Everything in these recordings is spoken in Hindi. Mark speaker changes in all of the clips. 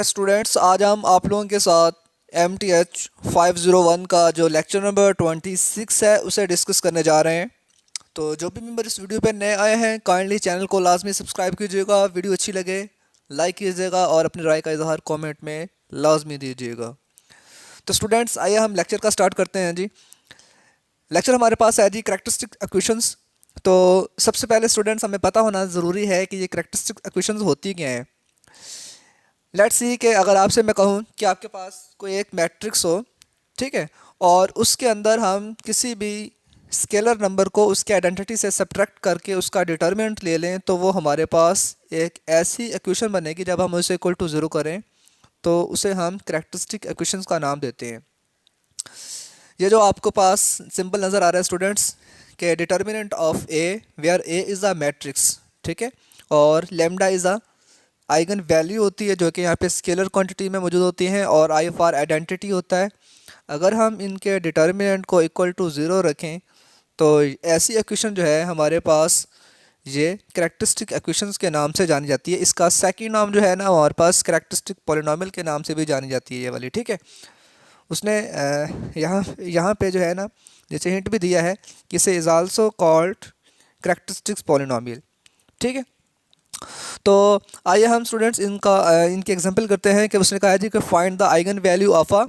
Speaker 1: यस स्टूडेंट्स, आज हम आप लोगों के साथ MTH 501 का जो लेक्चर नंबर 26 है उसे डिस्कस करने जा रहे हैं। तो जो भी मेंबर इस वीडियो पे नए आए हैं काइंडली चैनल को लाजमी सब्सक्राइब कीजिएगा, वीडियो अच्छी लगे लाइक कीजिएगा और अपनी राय का इजहार कमेंट में लाजमी दीजिएगा। तो स्टूडेंट्स आइए हम लेक्चर का स्टार्ट करते हैं जी। लेक्चर हमारे पास है जी करैक्टरिस्टिक इक्वेशंस। तो सबसे पहले स्टूडेंट्स हमें पता होना ज़रूरी है कि ये करैक्टरिस्टिक इक्वेशंस होती क्या हैं। लेट्स सी कि अगर आपसे मैं कहूँ कि आपके पास कोई एक मैट्रिक्स हो, ठीक है, और उसके अंदर हम किसी भी स्केलर नंबर को उसके आइडेंटिटी से सब्ट्रैक्ट करके उसका डिटर्मिनेंट ले लें तो वो हमारे पास एक ऐसी इक्वेशन बनेगी जब हम उसे इक्वल टू ज़ीरो करें तो उसे हम करैक्टरिस्टिक इक्वेशंस का नाम देते हैं। ये जो आपको पास सिंपल नज़र आ रहा है स्टूडेंट्स के determinant of A where A is a matrix, ठीक है, और lambda is a eigen value होती है जो कि यहाँ पे स्केलर क्वांटिटी में मौजूद होती हैं और आई फॉर आइडेंटिटी होता है। अगर हम इनके डिटर्मिनेंट को इक्वल टू ज़ीरो रखें तो ऐसी इक्वेशन जो है हमारे पास ये करैक्टरिस्टिक इक्वेशंस के नाम से जानी जाती है। इसका सेकंड नाम जो है ना हमारे पास करैक्टरिस्टिक पॉलिनॉमियल के नाम से भी जानी जाती है ये वाली, ठीक है। उसने यहाँ पे जो है ना जैसे हिंट भी दिया है कि इसे is also called characteristics polynomial, ठीक है। तो आइए हम स्टूडेंट्स इनके एग्जांपल करते हैं कि उसने कहा है जी कि find the eigen value of a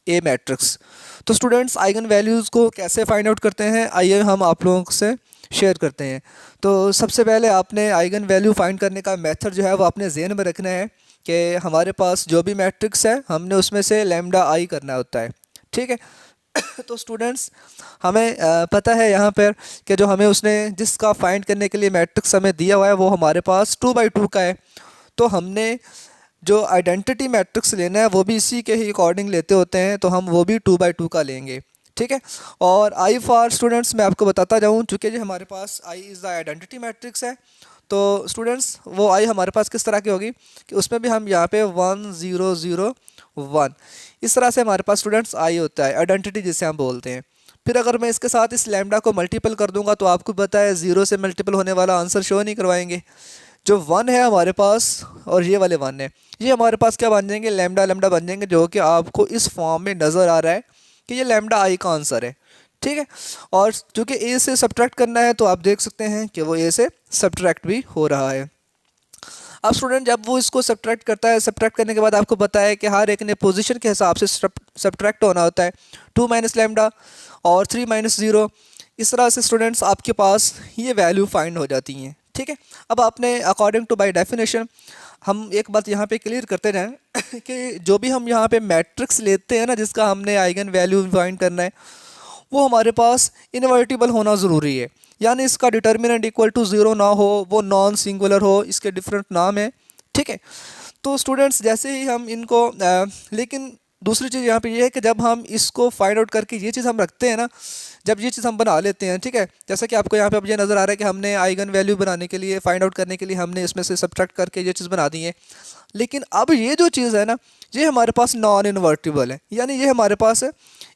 Speaker 1: A matrix. तो स्टूडेंट्स आइगन वैल्यूज़ को कैसे फाइंड आउट करते हैं आइए हम आप लोगों से शेयर करते हैं। तो सबसे पहले आपने आइगन वैल्यू फाइंड करने का मेथड जो है वो अपने जहन में रखना है कि हमारे पास जो भी मैट्रिक्स है हमने उसमें से लैम्डा आई करना होता है, ठीक है। तो स्टूडेंट्स हमें पता है यहाँ पर कि जो हमें उसने जिसका फाइंड करने के लिए मैट्रिक्स हमें दिया हुआ है वो हमारे पास 2/2 का है। तो हमने जो आइडेंटिटी मैट्रिक्स लेना है वो भी इसी के ही अकॉर्डिंग लेते होते हैं, तो हम वो भी 2/2 का लेंगे, ठीक है। और आई फॉर स्टूडेंट्स मैं आपको बताता जाऊँ, चूँकि जो हमारे पास I is the identity matrix है तो स्टूडेंट्स वो आई हमारे पास किस तरह की होगी कि उसमें भी हम यहाँ पे 1 0 0 1 इस तरह से हमारे पास स्टूडेंट्स आई होता है, आइडेंटिटी जिसे हम बोलते हैं। फिर अगर मैं इसके साथ इस लैम्डा को मल्टीपल कर दूंगा तो आपको पता है 0 से मल्टीपल होने वाला आंसर शो नहीं करवाएंगे। जो 1 है हमारे पास और ये वाले 1 है ये हमारे पास क्या बन जाएंगे, लैम्डा लैम्डा बन जाएंगे, जो कि आपको इस फॉर्म में नज़र आ रहा है कि ये लैम्डा आई का आंसर है, ठीक है। और चूँकि ए से सब्ट्रैक्ट करना है तो आप देख सकते हैं कि वो ए से सब्ट्रैक्ट भी हो रहा है। अब स्टूडेंट जब वो इसको सब्ट्रैक्ट करता है, सब्ट्रैक्ट करने के बाद आपको पता है कि हर एक ने पोजीशन के हिसाब से सब्ट्रैक्ट होना होता है, 2 माइनस लैम्डा और 3 माइनस 0। इस तरह से स्टूडेंट्स आपके पास ये वैल्यू फाइंड हो जाती हैं, ठीक है। अब आपने अकॉर्डिंग टू बाय डेफिनेशन हम एक बात यहाँ पे क्लियर करते रहें कि जो भी हम यहाँ पे मैट्रिक्स लेते हैं ना जिसका हमने आइगन वैल्यू फाइंड करना है वो हमारे पास इनवर्टिबल होना ज़रूरी है, यानी इसका डिटर्मिनेंट इक्वल टू ज़ीरो ना हो, वो नॉन सिंगुलर हो, इसके डिफरेंट नाम है, ठीक है। तो स्टूडेंट्स जैसे ही हम इनको लेकिन दूसरी चीज़ यहाँ पे ये है कि जब हम इसको फाइंड आउट करके ये चीज़ हम रखते हैं ना, जब ये चीज़ हम बना लेते हैं, ठीक है, जैसा कि आपको यहाँ पे अब ये नज़र आ रहा है कि हमने आइगन वैल्यू बनाने के लिए फाइंड आउट करने के लिए हमने इसमें से सब्ट्रैक्ट करके ये चीज़ बना दी है। लेकिन अब ये जो चीज़ है ना ये हमारे पास नॉन इन्वर्टिबल है, यानी ये हमारे पास है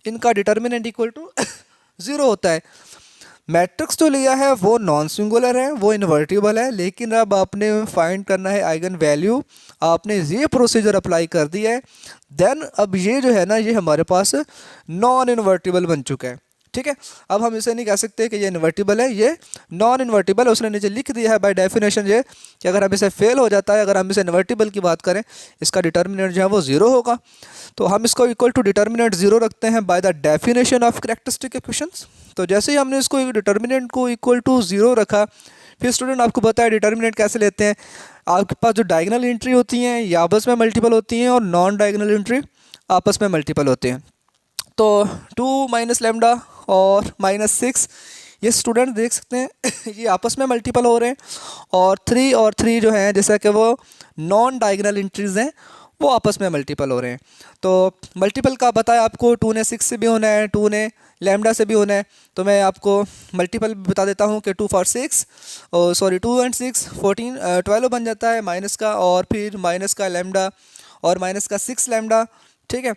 Speaker 1: इनका डिटर्मिनेंट इक्वल टू ज़ीरो होता है। मैट्रिक्स जो लिया है वो नॉन सिंगुलर है, वो इन्वर्टिबल है, लेकिन अब आपने फाइंड करना है आइगन वैल्यू, आपने ये प्रोसीजर अप्लाई कर दिया है, देन अब ये जो है ना ये हमारे पास नॉन इन्वर्टिबल बन चुका है, ठीक है। अब हम इसे नहीं कह सकते कि ये इन्वर्टिबल है, ये नॉन इन्वर्टिबल है। उसने नीचे लिख दिया है बाय डेफिनेशन ये कि अगर हम इसे फेल हो जाता है, अगर हम इसे इन्वर्टिबल की बात करें, इसका डिटर्मिनेंट जो है वो ज़ीरो होगा, तो हम इसको इक्वल टू डिटर्मिनेंट ज़ीरो रखते हैं by the definition of characteristic equations. तो जैसे ही हमने इसको डिटर्मिनेंट को इक्वल टू ज़ीरो रखा, फिर स्टूडेंट आपको पता है डिटर्मिनेंट कैसे लेते हैं, आपके पास जो डायगोनल एंट्री होती हैं ये आपस में मल्टीपल होती हैं और नॉन डायगोनल एंट्री आपस में मल्टीपल होते हैं। तो 2 माइनस लैम्डा और -6 ये स्टूडेंट देख सकते हैं ये आपस में मल्टीपल हो रहे हैं, और 3 जो हैं जैसा कि वो नॉन डायगोनल एंट्रीज़ हैं वो आपस में मल्टीपल हो रहे हैं। तो मल्टीपल का बताया आपको 2 ने 6 से भी होना है, 2 ने लैम्डा से भी होना है, तो मैं आपको मल्टीपल बता देता हूँ कि 2 for 6 सॉरी 2 and 6 14 12 बन जाता है माइनस का, और फिर माइनस का लैम्डा और माइनस का 6 लैम्डा, ठीक है।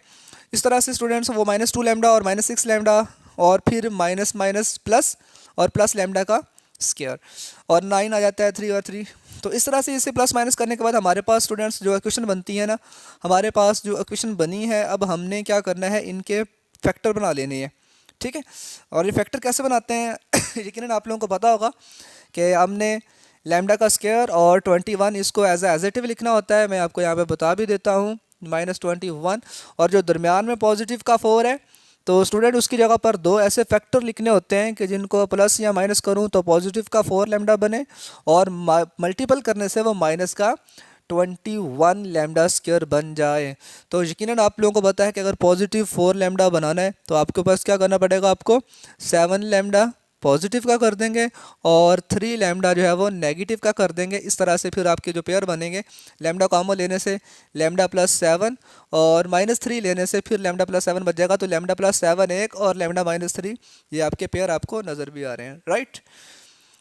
Speaker 1: इस तरह से स्टूडेंट्स वो -2 लैम्डा और -6 लैम्डा और फिर माइनस माइनस प्लस और प्लस लैम्डा का स्क्वायर, और 9 आ जाता है 3 और 3। तो इस तरह से इसे प्लस माइनस करने के बाद हमारे पास स्टूडेंट्स जो इक्वेशन बनती है ना, हमारे पास जो इक्वेशन बनी है, अब हमने क्या करना है, इनके फैक्टर बना लेने हैं। ठीक है, और ये फैक्टर कैसे बनाते हैं यकीनन आप लोगों को पता होगा कि हमने लैम्डा का स्क्वायर और 21 इसको एज एटिव लिखना होता है। मैं आपको यहाँ पे बता भी देता हूँ, -21, और जो दरमियान में पॉजिटिव का 4 है, तो स्टूडेंट उसकी जगह पर दो ऐसे फैक्टर लिखने होते हैं कि जिनको प्लस या माइनस करूं तो पॉजिटिव का 4 लैम्डा बने, और मल्टीपल करने से वो माइनस का 21 लैम्डा स्क्वायर बन जाए। तो यकीनन आप लोगों को पता है कि अगर पॉजिटिव 4 लैम्डा बनाना है तो आपके पास क्या करना पड़ेगा, आपको 7 लैम्डा पॉजिटिव का कर देंगे और 3 लैम्डा जो है वो नेगेटिव का कर देंगे। इस तरह से फिर आपके जो पेयर बनेंगे, लैम्डा कॉमन लेने से लैम्डा प्लस 7 और -3 लेने से फिर लैम्डा प्लस 7 बच जाएगा। तो लैम्डा प्लस 7 एक और लैम्डा -3, ये आपके पेयर आपको नज़र भी आ रहे हैं, राइट।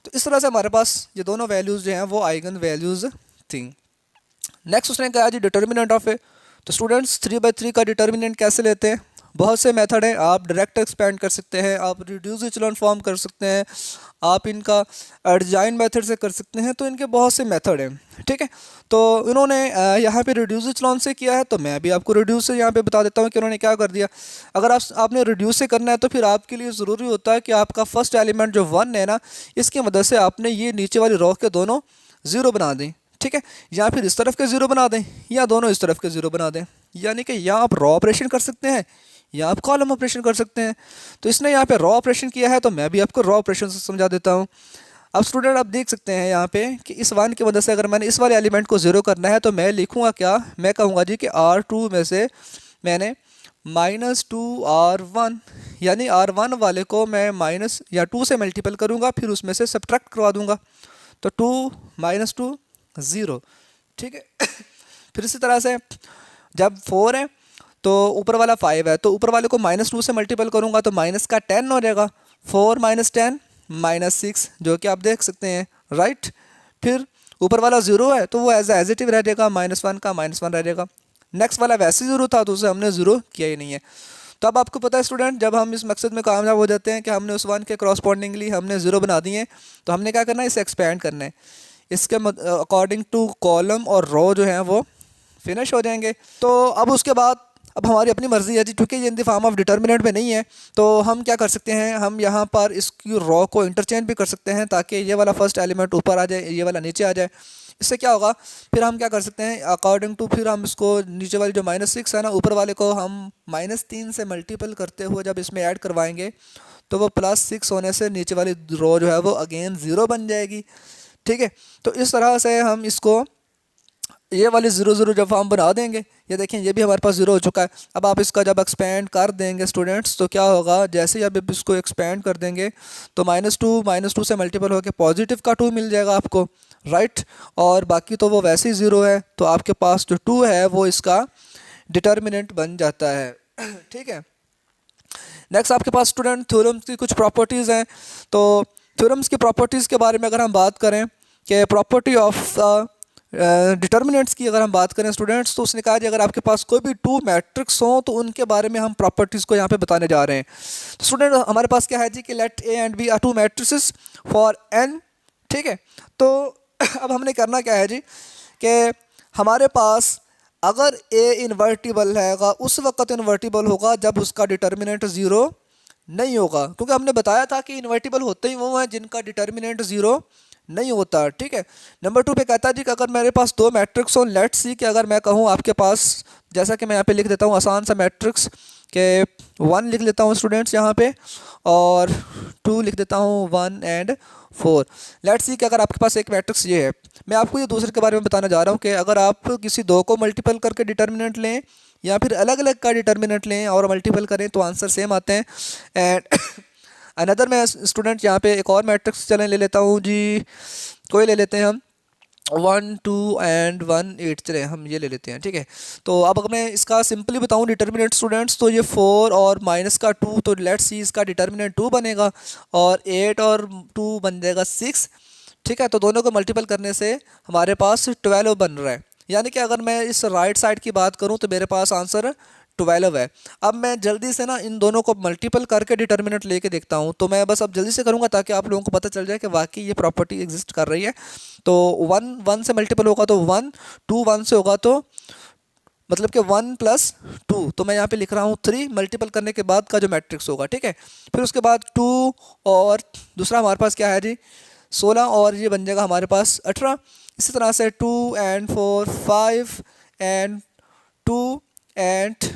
Speaker 1: तो इस तरह से हमारे पास ये दोनों वैल्यूज़ जो हैं वो आइगन वैल्यूज़ थी। नेक्स्ट उसने कहा जी डिटर्मिनेंट ऑफ ए। तो स्टूडेंट्स 3/3 का डिटर्मिनेंट कैसे लेते हैं, बहुत से मेथड हैं। आप डायरेक्ट एक्सपेंड कर सकते हैं, आप रिड्यूस इचेलॉन फॉर्म कर सकते हैं, आप इनका एडजाइन मेथड से कर सकते हैं। तो इनके बहुत से मेथड हैं, ठीक है। तो इन्होंने यहाँ पे रिड्यूस इचेलॉन से किया है, तो मैं भी आपको रिड्यूस से यहाँ पे बता देता हूँ कि उन्होंने क्या कर दिया। अगर आपने रिड्यूस से करना है तो फिर आपके लिए ज़रूरी होता है कि आपका फर्स्ट एलिमेंट जो 1 है ना, इसकी मदद से आपने ये नीचे वाली रो के दोनों ज़ीरो बना दें, ठीक है। या फिर इस तरफ के ज़ीरो बना दें या दोनों इस तरफ के ज़ीरो बना दें, यानी कि या आप रॉ ऑपरेशन कर सकते हैं या आप कॉलम ऑपरेशन कर सकते हैं। तो इसने यहाँ पे रॉ ऑपरेशन किया है, तो मैं भी आपको रॉ ऑपरेशन से समझा देता हूँ। अब स्टूडेंट आप देख सकते हैं यहाँ पे कि इस 1 की मदद से अगर मैंने इस वाले एलिमेंट को ज़ीरो करना है तो मैं लिखूँगा क्या, मैं कहूँगा जी कि R2 में से मैंने -2R1, यानी R1 वाले को मैं माइनस या 2 से मल्टीपल करूँगा, फिर उसमें से सब्ट्रैक्ट करवा दूँगा। तो 2 - 2 0, ठीक है। फिर इसी तरह से जब 4 है तो ऊपर वाला 5 है, तो ऊपर वाले को -2 से मल्टीपल करूँगा तो माइनस का 10 हो जाएगा। 4 - 10 -6, जो कि आप देख सकते हैं, राइट। फिर ऊपर वाला 0 है तो वो एज इट रह जाएगा, -1 का -1 रह जाएगा। नेक्स्ट वाला वैसे 0 था तो उसे हमने 0 किया ही नहीं है। तो अब आपको पता है स्टूडेंट, जब हम इस मकसद में कामयाब हो जाते हैं कि हमने उस 1 के क्रॉसपॉन्डिंगली हमने 0 बना दिए, तो हमने क्या करना है, इसे एक्सपेंड करना है। इसके अकॉर्डिंग टू कॉलम और रो जो हैं वो फिनिश हो जाएंगे। तो अब उसके बाद अब हमारी अपनी मर्ज़ी है जी, क्योंकि ये in the form of determinant में नहीं है, तो हम क्या कर सकते हैं, हम यहाँ पर इसकी रो को इंटरचेंज भी कर सकते हैं ताकि ये वाला फर्स्ट एलिमेंट ऊपर आ जाए, ये वाला नीचे आ जाए। इससे क्या होगा, फिर हम क्या कर सकते हैं अकॉर्डिंग टू, फिर हम इसको नीचे वाली जो -6 है ना, ऊपर वाले को हम -3 से मल्टीपल करते हुए जब इसमें ऐड करवाएंगे तो वो +6 होने से नीचे वाली रो जो है वो अगेन 0 बन जाएगी, ठीक है। तो इस तरह से हम इसको ये वाली 0 0 जब हम बना देंगे, ये देखें ये भी हमारे पास 0 हो चुका है। अब आप इसका जब एक्सपेंड कर देंगे स्टूडेंट्स, तो क्या होगा, जैसे ही आप इसको एक्सपेंड कर देंगे तो -2 से मल्टीपल होकर पॉजिटिव का 2 मिल जाएगा आपको, राइट। और बाकी तो वो वैसे ही 0 है, तो आपके पास जो 2 है वो इसका डिटर्मिनेंट बन जाता है, ठीक है। नेक्स्ट आपके पास स्टूडेंट थ्योरम्स की कुछ प्रॉपर्टीज़ हैं। तो थ्योरम्स की प्रॉपर्टीज़ के बारे में अगर हम बात करें कि प्रॉपर्टी ऑफ डिटर्मिनेंट्स की अगर हम बात करें स्टूडेंट्स, तो उसने कहा कि अगर आपके पास कोई भी 2 मैट्रिक्स हों तो उनके बारे में हम प्रॉपर्टीज़ को यहाँ पे बताने जा रहे हैं। तो स्टूडेंट हमारे पास क्या है जी कि let A and B are 2 matrices for n, ठीक है। तो अब हमने करना क्या है जी कि हमारे पास अगर ए इन्वर्टिबल रहेगा उस वक्त इन्वर्टिबल होगा जब उसका डिटर्मिनेंट 0 नहीं होगा, क्योंकि हमने बताया था कि इन्वर्टिबल होते ही वो हैं जिनका डिटर्मिनेंट 0 नहीं होता, ठीक है। नंबर 2 पे कहता है जी कि अगर मेरे पास 2 मैट्रिक्स हो, लेट्स सी कि अगर मैं कहूँ आपके पास, जैसा कि मैं यहाँ पे लिख देता हूँ आसान सा मैट्रिक्स के 1 लिख लेता हूँ स्टूडेंट्स यहाँ पे, और 2 लिख देता हूँ 1 और 4। लेट्स सी कि अगर आपके पास एक मैट्रिक्स ये है, मैं आपको ये दूसरे के बारे में बताने जा रहा हूँ कि अगर आप किसी 2 को मल्टीपल करके डिटर्मिनेंट लें या फिर अलग अलग का डिटर्मिनेंट लें और मल्टीपल करें तो आंसर सेम आते हैं। एंड अनदर मैं स्टूडेंट यहाँ पे एक और मैट्रिक्स चलें ले लेता हूँ जी, कोई ले लेते हैं हम 1 2 और 1 8, चले हम ये ले लेते हैं, ठीक है। तो अब अगर मैं इसका सिंपली बताऊँ डिटर्मिनेंट स्टूडेंट्स, तो ये 4 और माइनस का 2, तो लेट्स सी इसका डिटर्मिनेंट 2 बनेगा, और 8 और 2 बन जाएगा 6, ठीक है। तो दोनों को मल्टीपल करने से हमारे पास 12 बन रहा है, यानी कि अगर मैं इस राइट साइड की बात करूँ तो मेरे पास आंसर 12 है। अब मैं जल्दी से ना इन दोनों को मल्टीपल करके डिटर्मिनेंट लेके देखता हूँ। तो मैं बस अब जल्दी से करूँगा ताकि आप लोगों को पता चल जाए कि वाकई ये प्रॉपर्टी एग्जिस्ट कर रही है। तो 1 से मल्टीपल होगा तो 1, 2 1 से होगा तो मतलब कि 1 + 2, तो मैं यहाँ पे लिख रहा हूँ 3 मल्टीपल करने के बाद का जो मैट्रिक्स होगा, ठीक है। फिर उसके बाद 2 और दूसरा हमारे पास क्या है जी 16 और ये बन जाएगा हमारे पास 18। इसी तरह से 2 and 4 5 and 2 and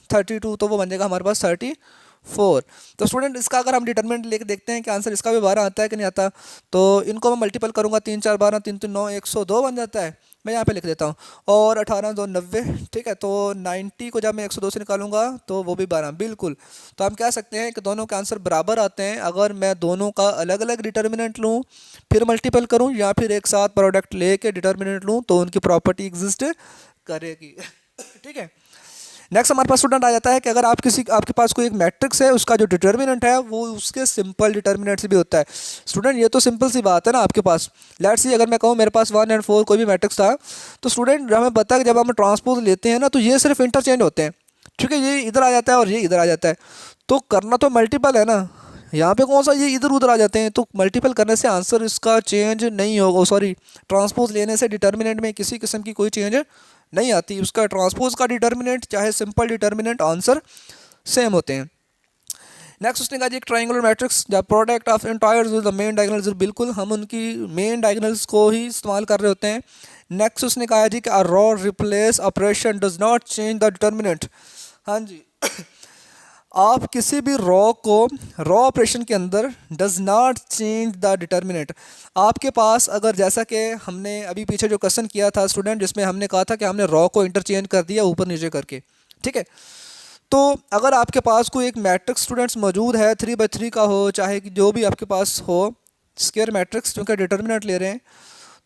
Speaker 1: 32, तो वो बन जाएगा हमारे पास 34। तो स्टूडेंट इसका अगर हम डिटरमिनेंट लेके देखते हैं कि आंसर इसका भी 12 आता है कि नहीं आता, तो इनको मैं मल्टीपल करूँगा 3 4 12 3 3 9 102 बन जाता है। मैं यहाँ पे लिख देता हूँ और 18 2 90, ठीक है। तो 90 को जब मैं 102 से निकालूंगा तो वो भी 12, बिल्कुल। तो हम कह सकते हैं कि दोनों के आंसर बराबर आते हैं अगर मैं दोनों का अलग अलग डिटर्मिनेंट लूँ फिर मल्टीपल करूँ या फिर एक साथ प्रोडक्ट लेके डिटर्मिनेंट लूँ तो उनकी प्रॉपर्टी एग्जिस्ट करेगी। ठीक है। नेक्स्ट हमारे पास स्टूडेंट आ जाता है कि अगर आपके पास कोई एक मैट्रिक्स है उसका जो डिटर्मिनेंट है वो उसके सिंपल डिटर्मिनेंट से भी होता है। स्टूडेंट ये तो सिंपल सी बात है ना, आपके पास लेट्स सी अगर मैं कहूँ मेरे पास 1 और 4 कोई भी मैट्रिक्स था, तो स्टूडेंट हमें पता है कि जब हम ट्रांसपोज लेते हैं ना तो ये सिर्फ इंटरचेंज होते हैं, ठीक है। ये इधर आ जाता है और ये इधर आ जाता है, तो करना तो मल्टीपल है ना। यहाँ पे कौन सा ये इधर उधर आ जाते हैं, तो मल्टीपल करने से आंसर इसका चेंज नहीं होगा। सॉरी, ट्रांसपोज लेने से डिटर्मिनेंट में किसी किस्म की कोई चेंज नहीं आती। उसका ट्रांसपोज का डिटर्मिनेंट चाहे सिंपल डिटर्मिनेंट आंसर सेम होते हैं। नेक्स्ट उसने कहा जी एक triangular matrix the product of entries with the main diagonals, बिल्कुल हम उनकी मेन डायगोनल्स को ही इस्तेमाल कर रहे होते हैं। नेक्स्ट उसने कहा जी कि a raw replace operation does not change the determinant. हाँ जी आप किसी भी रॉ ऑपरेशन के अंदर does not change the determinant. आपके पास अगर जैसा कि हमने अभी पीछे जो क्वेश्चन किया था स्टूडेंट जिसमें हमने कहा था कि हमने रॉ को इंटरचेंज कर दिया ऊपर नीचे करके, ठीक है। तो अगर आपके पास कोई एक मैट्रिक्स स्टूडेंट्स मौजूद है 3/3 का हो चाहे कि जो भी आपके पास हो स्क्वायर मैट्रिक्स क्योंकि डिटर्मिनेंट ले रहे हैं,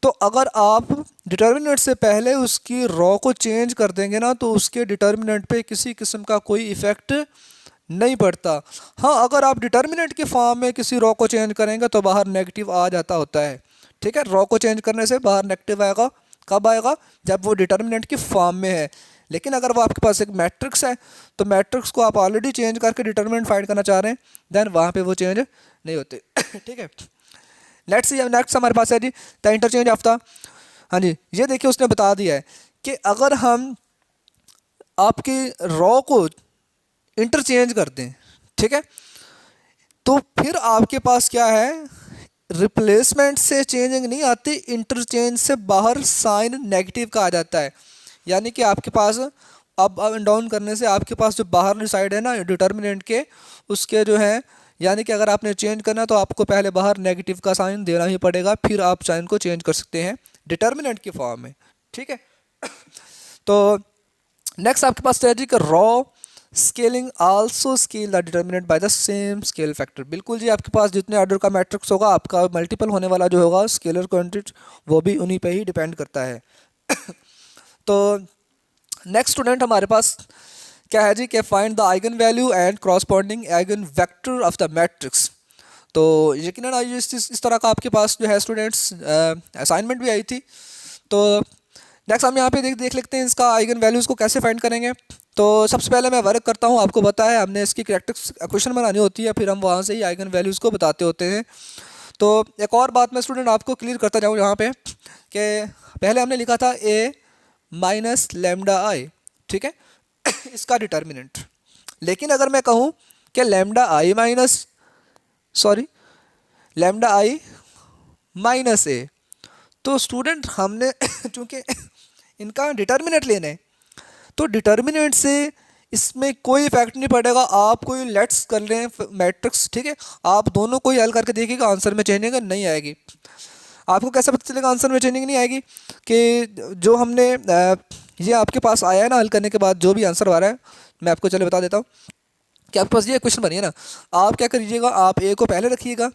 Speaker 1: तो अगर आप डिटर्मिनेंट से पहले उसकी रॉ को चेंज कर देंगे ना तो उसके डिटर्मिनेंट पे किसी किस्म का कोई इफ़ेक्ट नहीं पड़ता। हाँ अगर आप डिटर्मिनेंट के फॉर्म में किसी रॉ को चेंज करेंगे तो बाहर नेगेटिव आ जाता होता है, ठीक है। रॉ को चेंज करने से बाहर नेगेटिव आएगा, कब आएगा, जब वो डिटर्मिनेंट की फॉर्म में है। लेकिन अगर वो आपके पास एक मैट्रिक्स है तो मैट्रिक्स को आप ऑलरेडी चेंज करके डिटर्मिनेंट फाइंड करना चाह रहे हैं, देन वहाँ पे वो चेंज नहीं होते। ठीक है। नेक्स्ट हमारे पास है जी द इंटरचेंज ऑफ द। हाँ जी ये देखिए उसने बता दिया है कि अगर हम आपकी रॉ को इंटरचेंज कर दें, ठीक है, तो फिर आपके पास क्या है रिप्लेसमेंट से चेंजिंग नहीं आती, इंटरचेंज से बाहर साइन नेगेटिव का आ जाता है। यानी कि आपके पास अप एंड डाउन करने से आपके पास जो बाहर साइड है ना डिटर्मिनेंट के उसके जो है, यानी कि अगर आपने चेंज करना तो आपको पहले बाहर नेगेटिव का साइन देना ही पड़ेगा, फिर आप साइन को चेंज कर सकते हैं डिटर्मिनेंट की फॉर्म में, ठीक है। तो नेक्स्ट आपके पास है जी कि raw scaling also scale the determinant by the same scale factor. बिल्कुल जी आपके पास जितने ऑर्डर का मैट्रिक्स होगा आपका मल्टीपल होने वाला जो होगा स्केलर क्वांटिटी वो भी उन्हीं पे ही डिपेंड करता है। तो नेक्स्ट स्टूडेंट हमारे पास क्या है जी कि find the eigen value and corresponding eigen vector of the matrix. तो यकीनन आज इस तरह का आपके पास जो है स्टूडेंट्स असाइनमेंट भी आई थी। तो नेक्स्ट हम यहाँ पे देख लेते हैं इसका आइगन वैल्यूज़ को कैसे फाइंड करेंगे। तो सबसे पहले मैं वर्क करता हूँ, आपको पता है हमने इसकी कैरेक्टरिस्टिक्स इक्वेशन बनानी होती है, फिर हम वहाँ से ही आइगन वैल्यूज़ को बताते होते हैं। तो एक और बात मैं स्टूडेंट आपको क्लियर करता जाऊँ यहाँ पे कि पहले हमने लिखा था a माइनस लेमडा आई, ठीक है, इसका डिटर्मिनेंट। लेकिन अगर मैं कहूँ कि लेमडा आई माइनस ए, तो स्टूडेंट हमने चूँकि इनका डिटर्मिनेंट लेना है तो डिटर्मिनेंट से इसमें कोई इफेक्ट नहीं पड़ेगा। आप कोई लेट्स कर लें मैट्रिक्स, ठीक है, आप दोनों को ही हल करके देखिएगा आंसर में चेंजिंग नहीं आएगी। आपको कैसे पता चलेगा आंसर में चेंजिंग नहीं आएगी कि जो हमने ये आपके पास आया है ना हल करने के बाद जो भी आंसर आ रहा है, मैं आपको चलो बता देता हूँ कि आपके पास ये क्वेश्चन बनी है ना, आप क्या करिएगा, आप ए को पहले रखिएगा,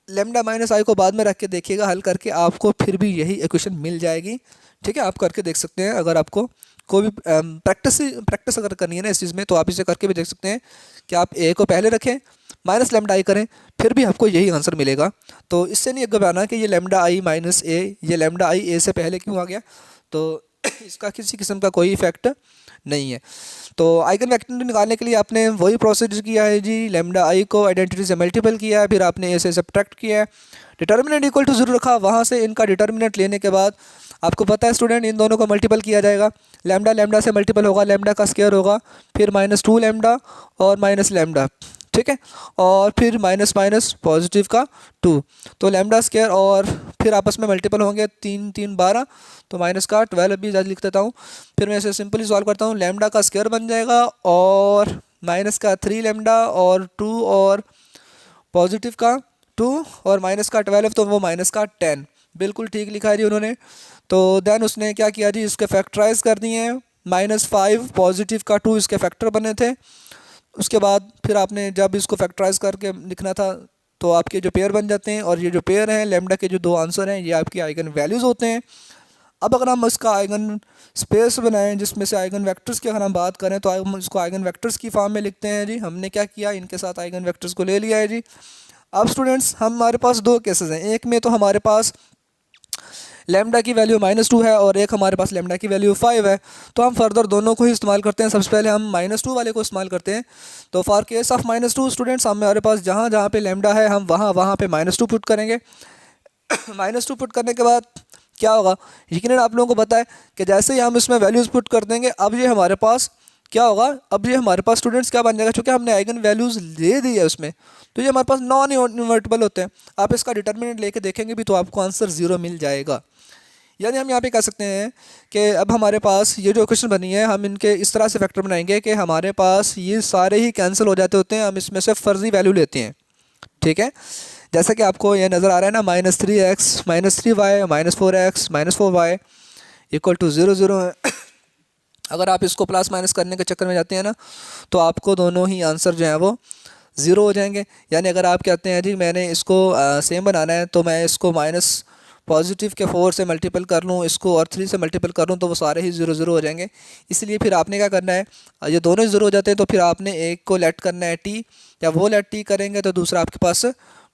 Speaker 1: लेमडा माइनस आई को बाद में रख के देखिएगा हल करके, आपको फिर भी यही इक्वेशन मिल जाएगी, ठीक है। आप करके देख सकते हैं, अगर आपको कोई भी प्रैक्टिस अगर करनी है ना इस चीज़ में तो आप इसे करके भी देख सकते हैं कि आप ए को पहले रखें माइनस लेमडा आई करें, फिर भी आपको यही आंसर मिलेगा। तो इससे नहीं घबराना कि ये लेमडा आई माइनस ए, ये लेमडा आई ए से पहले क्यों आ गया। तो इसका किसी किस्म का कोई इफेक्ट नहीं है। तो आइगन वेक्टर निकालने के लिए आपने वही प्रोसीजर किया है जी, लैम्डा आई को आइडेंटिटी से मल्टीपल किया है, फिर आपने इसे सब्ट्रैक्ट किया है, डिटर्मिनेंट इक्वल टू 0 रखा, वहाँ से इनका डिटर्मिनेंट लेने के बाद आपको पता है स्टूडेंट इन दोनों को मल्टीपल किया जाएगा, लैम्डा लैम्डा से मल्टीपल होगा, लैम्डा का स्क्वायर होगा, फिर -2 लैम्डा और माइनस लैम्डा, ठीक है, और फिर माइनस माइनस पॉजिटिव का 2, तो लैम्डा स्क्वायर और फिर आपस में मल्टीपल होंगे, 3 3 12, तो माइनस का 12 भी लिख देता हूँ। फिर मैं इसे सिंपली सॉल्व करता हूँ, लैम्डा का स्क्वायर बन जाएगा और माइनस का 3 लैम्डा और 2 और पॉजिटिव का 2 और माइनस का 12, तो वो माइनस का 10, बिल्कुल ठीक लिखा है जी उन्होंने। तो देन उसने क्या किया जी, इसके फैक्टराइज कर दिए हैं, -5 पॉजिटिव का 2 इसके फैक्टर बने थे। उसके बाद फिर आपने जब इसको फैक्टराइज करके लिखना था तो आपके जो पेयर बन जाते हैं, और ये जो पेयर हैं लैम्डा के जो 2 आंसर हैं ये आपकी आइगन वैल्यूज़ होते हैं। अब अगर हम इसका आइगन स्पेस बनाएं जिसमें से आइगन वेक्टर्स की अगर हम बात करें तो हम इसको आइगन वेक्टर्स की फॉर्म में लिखते हैं जी। हमने क्या किया, इनके साथ आइगन वेक्टर्स को ले लिया है जी। अब स्टूडेंट्स हमारे पास 2 केसेस हैं, एक में तो हमारे पास लैम्डा की वैल्यू -2 है और एक हमारे पास लैम्डा की वैल्यू 5 है, तो हम फर्दर दोनों को ही इस्तेमाल करते हैं। सबसे पहले हम -2 वाले को इस्तेमाल करते हैं। तो फॉर केस ऑफ -2 स्टूडेंट्स हमारे पास जहाँ जहाँ पे लैम्डा है हम वहाँ वहाँ पे -2 पुट करेंगे। -2 पुट करने के बाद क्या होगा, यकीनन आप लोगों को पता है कि जैसे ही हम इसमें वैल्यूज़ पुट कर देंगे अब ये हमारे पास क्या होगा, अब ये हमारे पास स्टूडेंट्स क्या बन जाएगा, चूँकि हमने आइगन वैल्यूज़ ले दी है उसमें, तो ये हमारे पास नॉन इन्वर्टिबल होते हैं। आप इसका डिटर्मिनेंट लेके देखेंगे भी तो आपको आंसर 0 मिल जाएगा। यानी हम यहाँ पे कह सकते हैं कि अब हमारे पास ये जो इक्वेशन बनी है हम इनके इस तरह से फैक्टर बनाएंगे कि हमारे पास ये सारे ही कैंसिल हो जाते होते हैं, हम इसमें से फर्जी वैल्यू लेते हैं, ठीक है। जैसा कि आपको ये नज़र आ रहा है ना, -3x -3y -4x -4y equal to 0 0 है। अगर आप इसको प्लस माइनस करने के चक्कर में जाते हैं ना तो आपको दोनों ही आंसर जो है वो 0 हो जाएंगे। यानी अगर आप कहते हैं जी मैंने इसको सेम बनाना है तो मैं इसको माइनस पॉजिटिव के 4 से मल्टीपल कर लूँ इसको और 3 से मल्टीपल कर लूँ तो वो सारे ही 0 0 हो जाएंगे। इसलिए फिर आपने क्या करना है, ये दोनों ही 0 हो जाते हैं तो फिर आपने एक को लेट करना है t, या वो लेट t करेंगे तो दूसरा आपके पास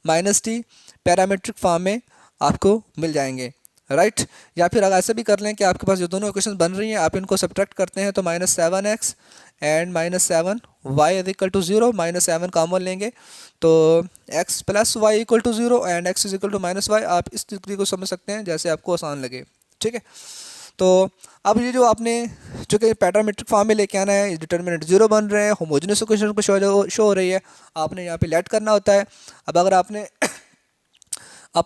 Speaker 1: -t पैरामीट्रिक फॉर्म में आपको मिल जाएंगे, राइट। या फिर अगर ऐसे भी कर लें कि आपके पास जो दोनों इक्वेशन बन रही हैं आप इनको सब्ट्रैक्ट करते हैं तो -7x and -7y is equal to 0, -7 common लेंगे तो x + y equal to 0 and x is equal to -y। आप इस तरीके को समझ सकते हैं जैसे आपको आसान लगे, ठीक है। तो अब ये जो आपने जो कि पैरामीट्रिक फॉर्म में लेके आना है, डिटर्मिनेंट 0 बन रहे हैं, होमोजेनियस इक्वेशन को शो हो रही है, आपने यहाँ पे लेट करना होता है। अब अगर आपने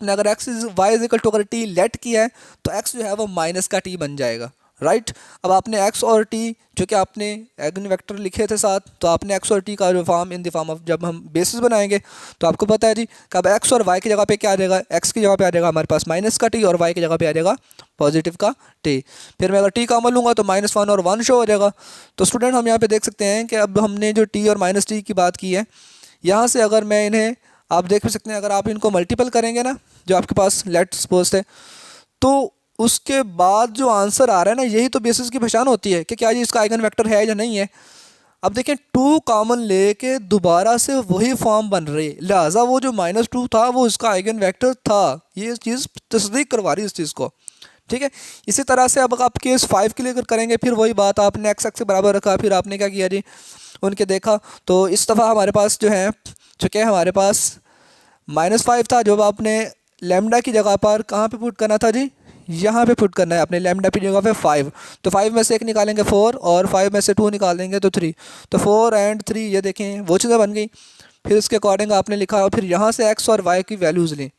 Speaker 1: अगर x is y is equal to अगर t लेट किया है तो x जो है वो माइनस का t बन जाएगा, राइट। अब आपने x और t जो कि आपने आइगन वेक्टर लिखे थे साथ, तो आपने x और t का जो form in the form of जब हम बेसिस बनाएंगे तो आपको पता है जी कब x और y की जगह पे क्या आ जाएगा, x की जगह पे आ जाएगा हमारे पास माइनस का t और y की जगह पे आ जाएगा पॉजिटिव का t। फिर मैं अगर t कॉमन लूँगा तो -1 और 1 शो हो जाएगा। तो स्टूडेंट हम यहाँ पे देख सकते हैं कि अब हमने जो t और -t की बात की है, यहाँ से अगर मैं इन्हें आप देख भी सकते हैं, अगर आप इनको मल्टीपल करेंगे ना जो आपके पास लेट सपोज थे, तो उसके बाद जो आंसर आ रहा है ना यही तो बेसिस की पहचान होती है कि क्या ये इसका आइगन वेक्टर है या नहीं है। अब देखें 2 कॉमन लेके दोबारा से वही फॉर्म बन रही है, लिहाजा वो जो -2 था वो इसका आइगन वेक्टर था, ये चीज़ तस्दीक करवा रही है इस चीज़ को, ठीक है। इसी तरह से अब आप केस 5 के लिए अगर करेंगे फिर वही बात, आपने x के बराबर रखा, फिर आपने क्या किया जी उनके देखा, तो इस दफ़ा हमारे पास जो है चूँकि हमारे पास -5 था, जब आपने लैम्डा की जगह पर कहाँ पे पुट करना था जी, यहाँ पे पुट करना है अपने लैम्डा की जगह पे 5, तो 5 में से एक निकालेंगे 4 और 5 में से 2 निकाल देंगे तो 3, तो 4 एंड 3 ये देखें वो चीज़ें बन गई। फिर इसके अकॉर्डिंग आपने लिखा और फिर यहाँ से x और y की वैल्यूज़ लें,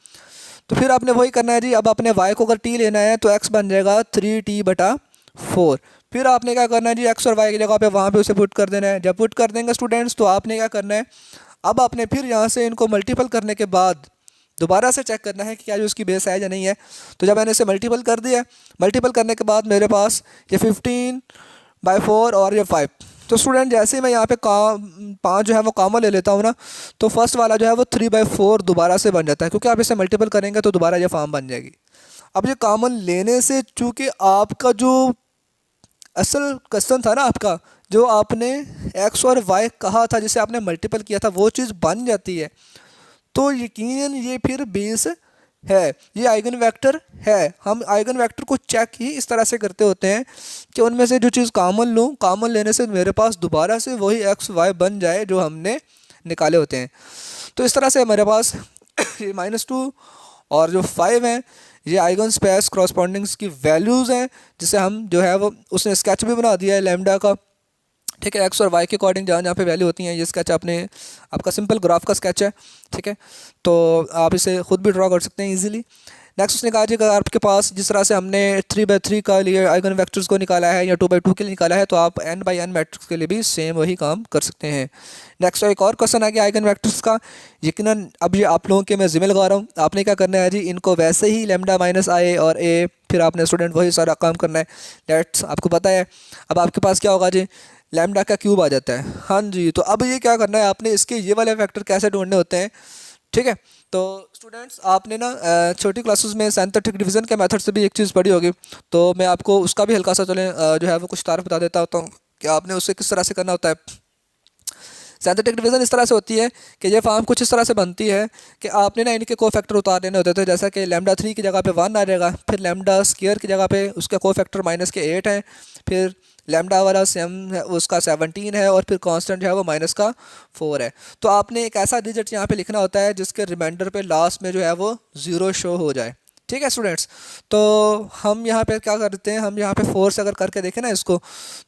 Speaker 1: तो फिर आपने वही करना है जी। अब अपने y को अगर t लेना है तो x बन जाएगा 3t/4। फिर आपने क्या करना है जी, x और y की जगह पे वहाँ पे उसे पुट कर देना है। जब पुट कर देंगे स्टूडेंट्स तो आपने क्या करना है, अब आपने फिर यहाँ से इनको मल्टीपल करने के बाद दोबारा से चेक करना है कि क्या जो उसकी बेस है या नहीं है। तो जब मैंने इसे मल्टीपल कर दिया, मल्टीपल करने के बाद मेरे पास ये 15/4 और ये 5, तो स्टूडेंट जैसे ही मैं यहाँ पे 5 जो है वो कॉमन ले लेता हूँ ना, तो फर्स्ट वाला जो है वो 3/4 दोबारा से बन जाता है, क्योंकि आप इसे मल्टीपल करेंगे तो दोबारा ये फॉर्म बन जाएगी। अब ये कॉमन लेने से चूँकि आपका जो असल क्वेश्चन था ना आपका, जो आपने x और y कहा था जिसे आपने मल्टीपल किया था वो चीज़ बन जाती है, तो यकीनन ये फिर बेस है, ये आइगन वेक्टर है। हम आइगन वेक्टर को चेक ही इस तरह से करते होते हैं कि उनमें से जो चीज़ कॉमन लूँ, कॉमन लेने से मेरे पास दोबारा से वही एक्स वाई बन जाए जो हमने निकाले होते हैं। तो इस तरह से हमारे पास ये -2 और जो 5 हैं ये आइगन स्पेस क्रॉसपॉन्डिंग्स की वैल्यूज़ हैं, जिसे हम जो है वो उसने स्केच भी बना दिया है लैम्डा का। ठीक है, एक्स और वाई के अकॉर्डिंग जहाँ जहाँ पे वैल्यू होती हैं, ये स्केच आपने आपका सिंपल ग्राफ का स्केच है। ठीक है, तो आप इसे खुद भी ड्रॉ कर सकते हैं इजीली। नेक्स्ट उसने कहा जी अगर आपके पास जिस तरह से हमने 3/3 का लिए आइगन वेक्टर्स को निकाला है या 2/2 के लिए निकाला है, तो आप n/n मैट्रिक्स के लिए भी सेम वही काम कर सकते हैं। नेक्स्ट एक और क्वेश्चन आ गया आइगन वेक्टर्स का। यकीनन अब ये आप लोगों के मैं जिम्मे लगा रहा हूँ, आपने क्या करना है जी, इनको वैसे ही लैम्डा माइनस आई और ए, फिर आपने स्टूडेंट वही सारा काम करना है। लेट्स आपको पता है अब आपके पास क्या होगा जी, लैम्डा का क्यूब आ जाता है। हाँ जी, तो अब ये क्या करना है आपने, इसके ये वाले फैक्टर कैसे ढूंढने होते हैं। ठीक है, तो स्टूडेंट्स आपने ना छोटी क्लासेस में सिंथेटिक डिवीजन के मेथड से भी एक चीज़ पढ़ी होगी, तो मैं आपको उसका भी हल्का सा चले जो है वो कुछ तारीफ बता देता होता हूँ कि आपने उससे किस तरह से करना होता है। सिंथेटिक डिवीजन इस तरह से होती है कि ये फॉर्म कुछ इस तरह से बनती है कि आपने ना इनके कोफैक्टर उतार देने होते थे, जैसा कि λ3 की जगह पे 1 आ जाएगा, फिर लैम्डा स्क्वायर की जगह पे उसका कोफैक्टर -8 है, फिर लैम्डा वाला सेम है उसका 17 है, और फिर कांस्टेंट जो है वो -4 है। तो आपने एक ऐसा डिजिट यहाँ पे लिखना होता है जिसके रिमाइंडर पे लास्ट में जो है वो 0 शो हो जाए। ठीक है स्टूडेंट्स, तो हम यहाँ पे क्या करते हैं, हम यहाँ पे 4 से अगर करके देखें ना इसको,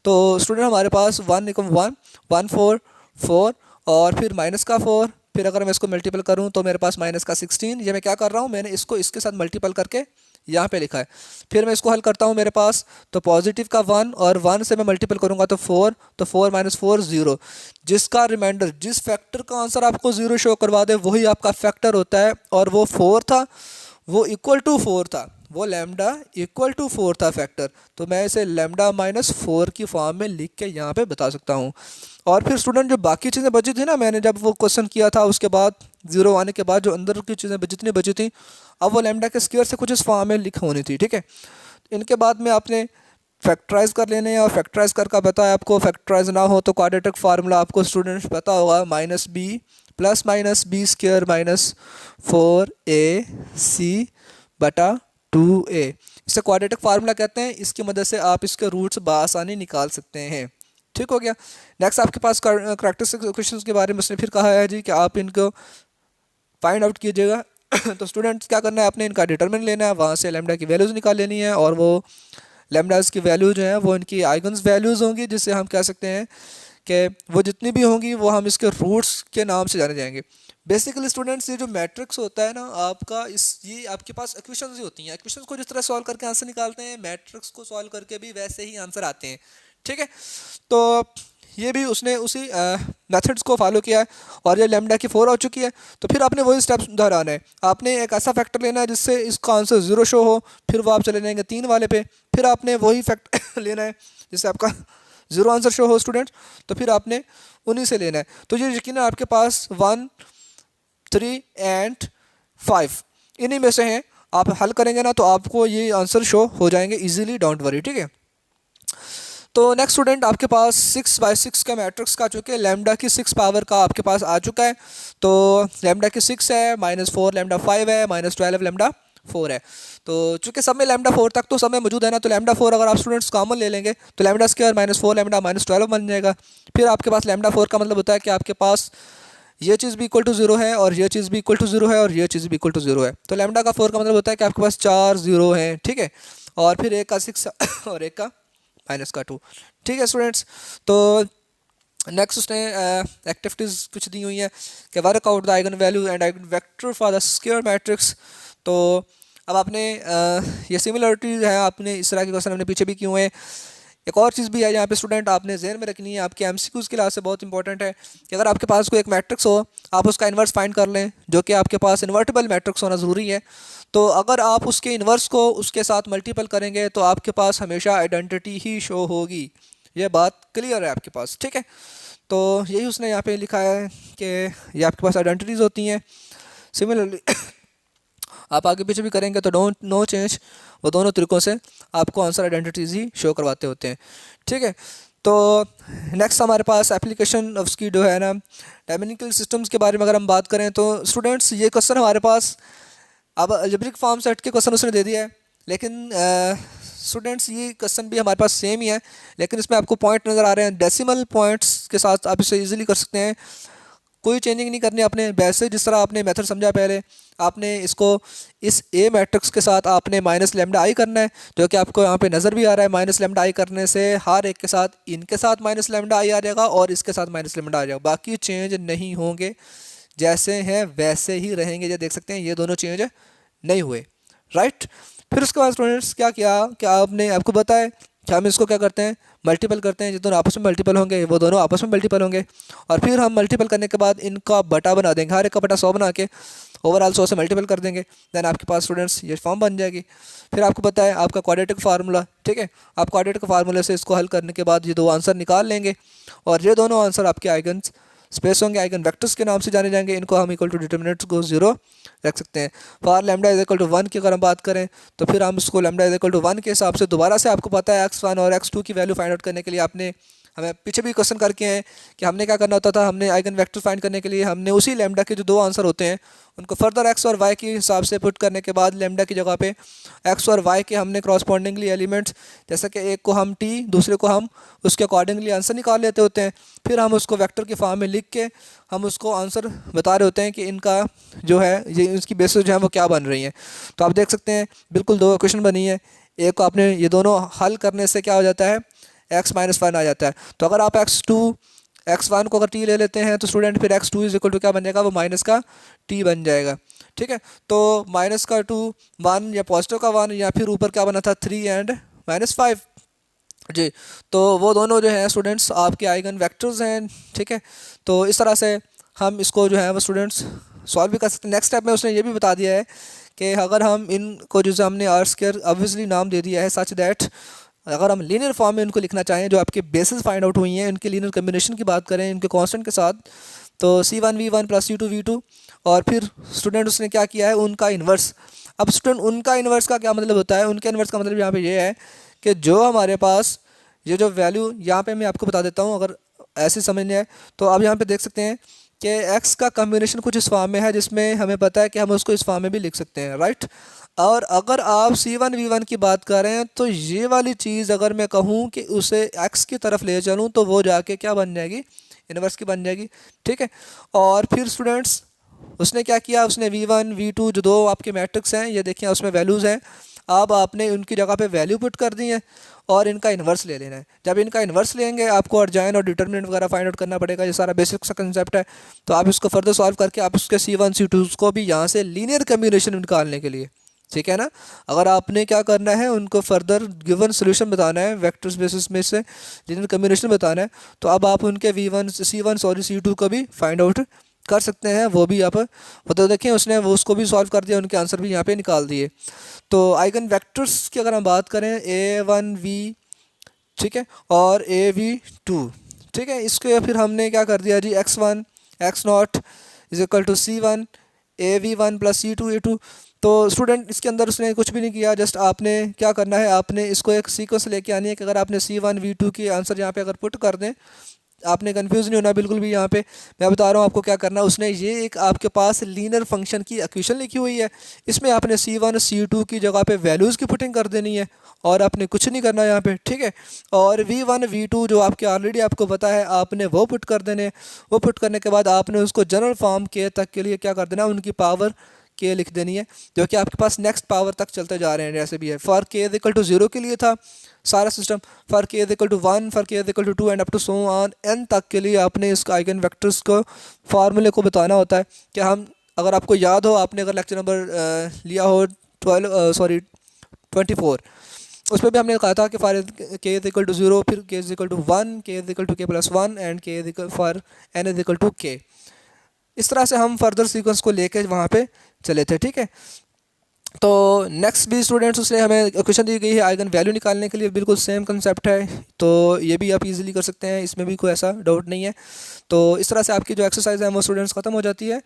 Speaker 1: तो स्टूडेंट हमारे पास 1 = 1 1 4 4 और फिर -4, फिर अगर मैं इसको मल्टीपल करूँ तो मेरे पास -16। ये मैं क्या कर रहा हूँ, मैंने इसको इसके साथ मल्टीपल करके यहाँ पे लिखा है। फिर मैं इसको हल करता हूँ, मेरे पास तो पॉजिटिव का 1 और 1 से मैं मल्टीपल करूँगा तो 4, तो 4 - 4 0। जिसका रिमाइंडर, जिस फैक्टर का आंसर आपको 0 शो करवा दे वही आपका फैक्टर होता है, और वो 4 था, वो इक्वल टू 4 था, वो लैम्डा इक्वल टू 4 था फैक्टर। तो मैं इसे लैम्डा -4 की फॉर्म में लिख के यहाँ पे बता सकता हूँ। और फिर स्टूडेंट जो बाकी चीज़ें बची थी ना, मैंने जब वो क्वेश्चन किया था उसके बाद 0 आने के बाद जो अंदर की चीज़ें जितनी बची थी, अब वो लैम्डा के स्क्वायर से कुछ इस फॉर्म में लिख होनी थी। ठीक है, इनके बाद में आपने फैक्टराइज कर लेने हैं, और फैक्टराइज करके बताया आपको, फैक्टराइज ना हो तो क्वाड्रेटिक फार्मूला आपको स्टूडेंट्स पता होगा, -b + -b² -4ac/2a। इसे क्वाड्रेटिक फार्मूला कहते हैं, इसकी मदद से आप इसके रूट्स बआसानी निकाल सकते हैं। ठीक हो गया। नेक्स्ट आपके पास करैक्टरिस्टिक इक्वेशंस के बारे में उसने फिर कहा है जी कि आप इनको फाइंड आउट कीजिएगा। तो स्टूडेंट्स क्या करना है, आपने इनका डिटरमिन लेना है, वहाँ से लैम्डा की वैल्यूज़ निकाल लेनी है, और वो लैम्डास की वैल्यू जो है वो इनकी आइगन्स वैल्यूज़ होंगी, जिससे हम कह सकते हैं कि वो जितनी भी होंगी वो हम इसके रूट्स के नाम से जाने जाएंगे। बेसिकली स्टूडेंट्स ये जो मैट्रिक्स होता है ना आपका, ये आपके पास इक्वेशंस ही होती हैं। इक्वेशंस को जिस तरह सॉल्व करके आंसर निकालते हैं, मैट्रिक्स को सॉल्व करके भी वैसे ही आंसर आते हैं। ठीक है, तो ये भी उसने उसी मेथड्स को फॉलो किया है, और ये लैम्डा की 4 हो चुकी है। तो फिर आपने वही स्टेप्स दोहराना है, आपने एक ऐसा फैक्टर लेना है जिससे इसका आंसर 0 शो हो, फिर वो आप चले जाएंगे 3 वाले पे, फिर आपने वही फैक्टर लेना है जिससे आपका 0 आंसर शो हो स्टूडेंट्स, तो फिर आपने उन्हीं से लेना है। तो ये यकीनन आपके पास 1 3 एंड 5 इन्हीं में से हैं, आप हल करेंगे ना तो आपको ये आंसर शो हो जाएंगे इजीली, डोंट वरी। ठीक है, तो नेक्स्ट स्टूडेंट आपके पास 6/6 का मैट्रिक्स का, चूँकि लैम्डा की 6 पावर का आपके पास आ चुका है। तो लैम्डा की 6 है, -4 लैम्डा 5 है, -12 लैम्डा 4 है। तो चूँकि सब में लैम्डा 4 तक तो सब में मौजूद है ना, तो लैम्डा 4 अगर आप स्टूडेंट्स कॉमन ले लेंगे तो लैम्डा स्क्वायर -4 लैम्डा -12 बन जाएगा। फिर आपके पास लैम्डा 4 का मतलब होता है कि आपके पास ये चीज़ भी इक्वल टू 0 है, और ये चीज़ भी इक्वल टू 0 है, और ये चीज़ भी इक्वल टू 0 है। तो लैम्डा का 4 का मतलब होता है कि आपके पास 4 0 हैं। ठीक है, और फिर एक का 6 और एक का -2। ठीक है स्टूडेंट्स, तो नेक्स्ट उसने एक्टिविटीज़ कुछ दी हुई हैं कि work out the eigen value and eigen vector for the square matrix. तो अब आपने ये सिमिलरिटी है, आपने इस तरह के क्वेश्चन हमने पीछे भी किए हुए हैं। एक और चीज़ भी है यहाँ पे स्टूडेंट आपने ज़हन में रखनी है, आपके एमसीक्यूज़ के लिहाज से बहुत इंपॉर्टेंट है कि अगर आपके पास कोई एक मैट्रिक्स हो, आप उसका इन्वर्स फाइंड कर लें, जो कि आपके पास इन्वर्टिबल मैट्रिक्स होना ज़रूरी है। तो अगर आप उसके इन्वर्स को उसके साथ मल्टीपल करेंगे तो आपके पास हमेशा आइडेंटिटी ही शो होगी। ये बात क्लियर है आपके पास। ठीक है, तो यही उसने यहाँ पे लिखा है कि ये आपके पास आइडेंटिटीज़ होती हैं। सिमिलरली आप आगे पीछे भी करेंगे तो डोंट नो चेंज, वो दोनों तरीक़ों से आपको आंसर आइडेंटिटीज़ ही शो करवाते होते हैं। ठीक है, तो नेक्स्ट हमारे पास एप्लीकेशन उसकी जो है ना डायमेंशनल सिस्टम्स के बारे में अगर हम बात करें तो स्टूडेंट्स ये क्वेश्चन हमारे पास अब अलजेब्रिक फॉर्म सेट के क्वेश्चन उसने दे दिया है, लेकिन स्टूडेंट्स ये क्वेश्चन भी हमारे पास सेम ही है, लेकिन इसमें आपको पॉइंट नज़र आ रहे हैं। डेसिमल पॉइंट्स के साथ आप इसे इजीली कर सकते हैं, कोई चेंजिंग नहीं करनी आपने। वैसे जिस तरह आपने मेथड समझा पहले, आपने इसको इस ए मैट्रिक्स के साथ आपने माइनस लेमडा आई करना है, जो कि आपको यहाँ पे नज़र भी आ रहा है। माइनस लेमडा आई करने से हर एक के साथ, इनके साथ माइनस लेमडा आई आ जाएगा और इसके साथ माइनस लेमडा आ जाएगा, बाकी चेंज नहीं होंगे, जैसे हैं वैसे ही रहेंगे। जो देख सकते हैं ये दोनों चेंज नहीं हुए, राइट। फिर उसके बाद स्टूडेंट्स क्या किया, क्या आपने आपको बताया कि हम इसको क्या करते हैं, मल्टीपल करते हैं। जो दोनों आपस में मल्टीपल होंगे वो दोनों आपस में मल्टीपल होंगे, और फिर हम मल्टीपल करने के बाद इनका बटा बना देंगे, हर एक का बटा 100 बना के ओवरऑल 100 से मल्टीपल कर देंगे। देन आपके पास स्टूडेंट्स ये फॉर्म बन जाएगी। फिर आपको पता है आपका क्वाड्रेटिक फार्मूला, ठीक है। आप क्वाड्रेटिक फार्मूले से इसको हल करने के बाद ये दो आंसर निकाल लेंगे, और ये दोनों आंसर आपके आइगन्स स्पेस होंगे, आइगन वेक्टर्स के नाम से जाने जाएंगे। इनको हम इक्वल टू डिटर्मिनेंट्स को 0 रख सकते हैं। For lambda is equal to 1 की अगर हम बात करें, तो फिर हम इसको लैम्डा इज इक्वल टू 1 के हिसाब से दोबारा से, आपको पता है x1 और x2 की वैल्यू फाइंड आउट करने के लिए आपने हमें पीछे भी क्वेश्चन करके हैं कि हमने क्या करना होता था, हमने आइगन वेक्टर फाइंड करने के लिए हमने उसी लैम्डा के जो दो आंसर होते हैं उनको फर्दर x और y के हिसाब से पुट करने के बाद लैम्डा की जगह पे x और y के हमने क्रॉसपॉन्डिंगली एलिमेंट्स, जैसे कि एक को हम t दूसरे को हम उसके अकॉर्डिंगली आंसर निकाल लेते होते हैं। फिर हम उसको वेक्टर के फॉर्म में लिख के हम उसको आंसर बता रहे होते हैं कि इनका जो है ये इसकी बेसिस जो है वो क्या बन रही है। तो आप देख सकते हैं बिल्कुल दो क्वेश्चन बनी है, एक को आपने ये दोनों हल करने से क्या हो जाता है, x-1 आ जाता है। तो अगर आप x2 x1 को अगर t ले लेते हैं तो स्टूडेंट फिर x2 इज इक्वल टू क्या बन जाएगा, वो माइनस का t बन जाएगा, ठीक है। तो माइनस का 2 1 या पॉजिटिव का 1, या फिर ऊपर क्या बना था 3 एंड -5 जी। तो वो दोनों जो है स्टूडेंट्स आपके आइगन वेक्टर्स हैं, ठीक है। तो इस तरह से हम इसको जो है वो स्टूडेंट्स सॉल्व भी कर सकते हैं। नेक्स्ट स्टेप में उसने ये भी बता दिया है कि अगर हम इनको जो हमने आर स्क्वायर ऑब्वियसली नाम दे दिया है सच दैट, अगर हम लीनियर फॉर्म में इनको लिखना चाहें, जो आपके बेसिस फाइंड आउट हुई हैं इनके लीनियर कम्बिनेशन की बात करें इनके कांस्टेंट के साथ, तो C1V1 प्लस C2V2, और फिर स्टूडेंट उसने क्या किया है उनका इन्वर्स। अब स्टूडेंट उनका इन्वर्स का क्या मतलब होता है, उनके इन्वर्स का मतलब यहाँ पे ये है कि जो हमारे पास ये जो वैल्यू यहाँ पे मैं आपको बता देता हूँ, अगर ऐसे समझने है तो आप यहाँ पे देख सकते हैं कि x का कम्बिनेशन कुछ इस फॉर्म में है जिसमें हमें पता है कि हम उसको इस फॉर्म में भी लिख सकते हैं, राइट। और अगर आप C1V1 की बात करें तो ये वाली चीज़ अगर मैं कहूँ कि उसे x की तरफ ले चलूँ तो वो जाके क्या बन जाएगी, इन्वर्स की बन जाएगी, ठीक है। और फिर स्टूडेंट्स उसने क्या किया, उसने V1 V2 जो दो आपके मैट्रिक्स हैं ये देखिए उसमें वैल्यूज़ हैं, अब आपने उनकी जगह पे वैल्यू पुट कर दी है और इनका इन्वर्स ले लेना है। जब इनका इन्वर्स लेंगे आपको अर्जाइन और डिटर्मिनेंट वगैरह फाइंड आउट करना पड़ेगा, ये सारा बेसिक सा कंसेप्ट है। तो आप इसको फर्दर सॉल्व करके आप उसके C1 C2 को भी यहाँ से लीनियर कम्बिनेशन निकालने के लिए, ठीक है ना, अगर आपने क्या करना है उनको फर्दर गिवन सोल्यूशन बताना है, वेक्टर्स बेसिस में से लीनियर कम्बिनेशन बताना है, तो अब आप उनके C2 को भी फाइंड आउट कर सकते हैं। वो भी आप तो देखें उसने वो उसको भी सॉल्व कर दिया, उनके आंसर भी यहाँ पे निकाल दिए। तो आइगन वेक्टर्स की अगर हम बात करें A1V, ठीक है, और AV2, ठीक है, इसके फिर हमने क्या कर दिया जी x1 x0 is equal to C1 AV1 plus C2 A2। तो स्टूडेंट इसके अंदर उसने कुछ भी नहीं किया, जस्ट आपने क्या करना है, आपने इसको एक सीक्वेंस लेके आनी है कि अगर आपने C1V2 की आंसर यहाँ पे अगर पुट कर दें, आपने कंफ्यूज नहीं होना बिल्कुल भी। यहाँ पे मैं बता रहा हूँ आपको क्या करना है, उसने ये एक आपके पास लीनियर फंक्शन की इक्वेशन लिखी हुई है, इसमें आपने C1 C2 की जगह पे वैल्यूज़ की पुटिंग कर देनी है और आपने कुछ नहीं करना यहाँ पे, ठीक है। और V1 V2 जो आपके ऑलरेडी आपको पता है आपने वो पुट कर देने, वो पुट करने के बाद आपने उसको जनरल फॉर्म के तक के लिए क्या कर देना, उनकी पावर के लिख देनी है, जो कि आपके पास नेक्स्ट पावर तक चलते जा रहे हैं जैसे भी है। For k is equal to 0 के लिए था सारा system, for k is equal to 1, for k is equal to 2 and up to so on n तक के लिए आपने इस आइगन वेक्टर्स को फार्मूले को बताना होता है कि हम, अगर आपको याद हो आपने अगर लेक्चर नंबर लिया हो 24 उसमें भी हमने कहा था कि for k is equal to 0, फिर k is equal to 1, k is equal to k plus 1 and k is equal for n is equal to k। इस तरह से हम फर्दर सीक्वेंस को लेके वहाँ पे चले थे, ठीक है। तो नेक्स्ट भी स्टूडेंट्स उसने हमें इक्वेशन दी गई है आइगन वैल्यू निकालने के लिए, बिल्कुल सेम कंसेप्ट है, तो ये भी आप इजीली कर सकते हैं, इसमें भी कोई ऐसा डाउट नहीं है। तो इस तरह से आपकी जो एक्सरसाइज है वो स्टूडेंट्स ख़त्म हो जाती है।